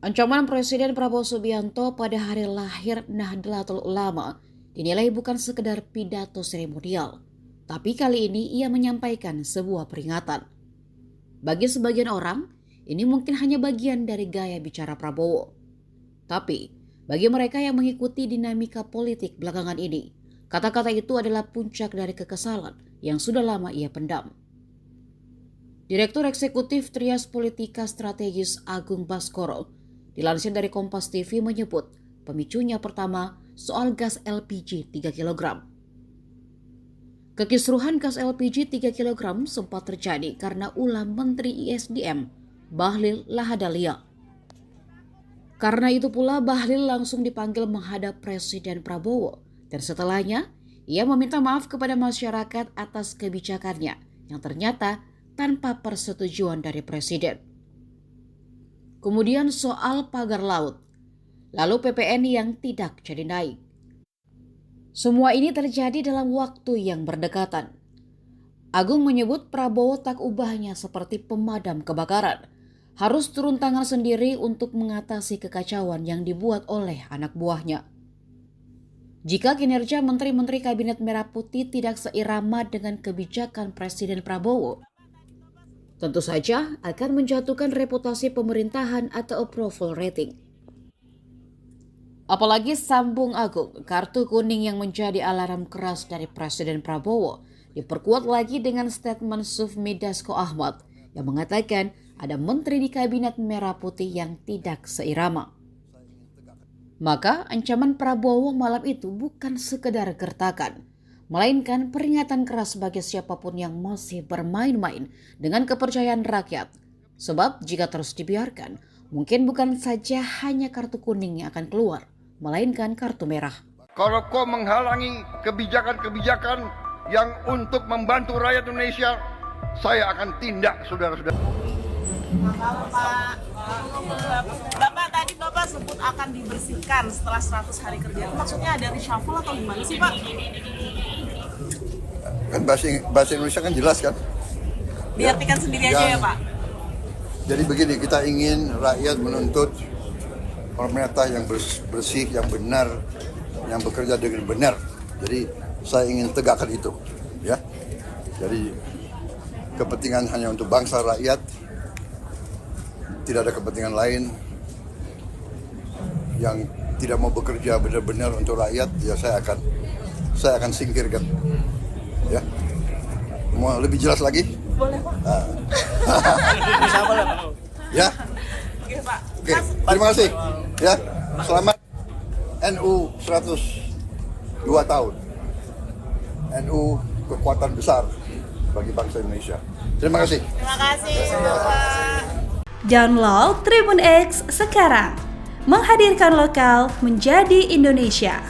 Ancaman Presiden Prabowo Subianto pada hari lahir Nahdlatul Ulama dinilai bukan sekedar pidato seremonial, tapi kali ini ia menyampaikan sebuah peringatan. Bagi sebagian orang, ini mungkin hanya bagian dari gaya bicara Prabowo. Tapi, bagi mereka yang mengikuti dinamika politik belakangan ini, kata-kata itu adalah puncak dari kekesalan yang sudah lama ia pendam. Direktur Eksekutif Trias Politika Strategis Agung Baskoro dilansir dari Kompas TV menyebut pemicunya pertama soal gas LPG 3 kg. Kekisruhan gas LPG 3 kg sempat terjadi karena ulah Menteri ISDM Bahlil Lahadalia. Karena itu pula Bahlil langsung dipanggil menghadap Presiden Prabowo dan setelahnya ia meminta maaf kepada masyarakat atas kebijakannya yang ternyata tanpa persetujuan dari Presiden. Kemudian soal pagar laut, lalu PPN yang tidak jadi naik. Semua ini terjadi dalam waktu yang berdekatan. Agung menyebut Prabowo tak ubahnya seperti pemadam kebakaran, harus turun tangan sendiri untuk mengatasi kekacauan yang dibuat oleh anak buahnya. Jika kinerja menteri-menteri Kabinet Merah Putih tidak seirama dengan kebijakan Presiden Prabowo, tentu saja akan menjatuhkan reputasi pemerintahan atau approval rating. Apalagi sambung Agung, kartu kuning yang menjadi alarm keras dari Presiden Prabowo, diperkuat lagi dengan statement Sufmi Dasko Ahmad yang mengatakan ada menteri di Kabinet Merah Putih yang tidak seirama. Maka ancaman Prabowo malam itu bukan sekedar gertakan, melainkan peringatan keras bagi siapapun yang masih bermain-main dengan kepercayaan rakyat. Sebab jika terus dibiarkan, mungkin bukan saja hanya kartu kuning yang akan keluar, melainkan kartu merah. Kalau kau menghalangi kebijakan-kebijakan yang untuk membantu rakyat Indonesia, saya akan tindak, saudara-saudara. Bapak tadi Bapak sebut akan dibersihkan setelah 100 hari kerja. Maksudnya ada reshuffle atau gimana sih Pak? Kan bahasa Indonesia kan jelas kan? Diartikan sendiri aja ya Pak? Jadi begini, kita ingin rakyat menuntut pemerintah yang bersih, yang benar, yang bekerja dengan benar. Jadi saya ingin tegakkan itu, ya. Jadi kepentingan hanya untuk bangsa rakyat, tidak ada kepentingan lain. Yang tidak mau bekerja benar-benar untuk rakyat, ya saya akan singkirkan. Ya, mau lebih jelas lagi? Boleh Pak. Ya. Oke Pak. Oke, terima kasih. Ya, selamat NU 102 tahun. NU kekuatan besar bagi bangsa Indonesia. Terima kasih. Terima kasih Bapak. Download Tribun X sekarang. Menghadirkan lokal menjadi Indonesia.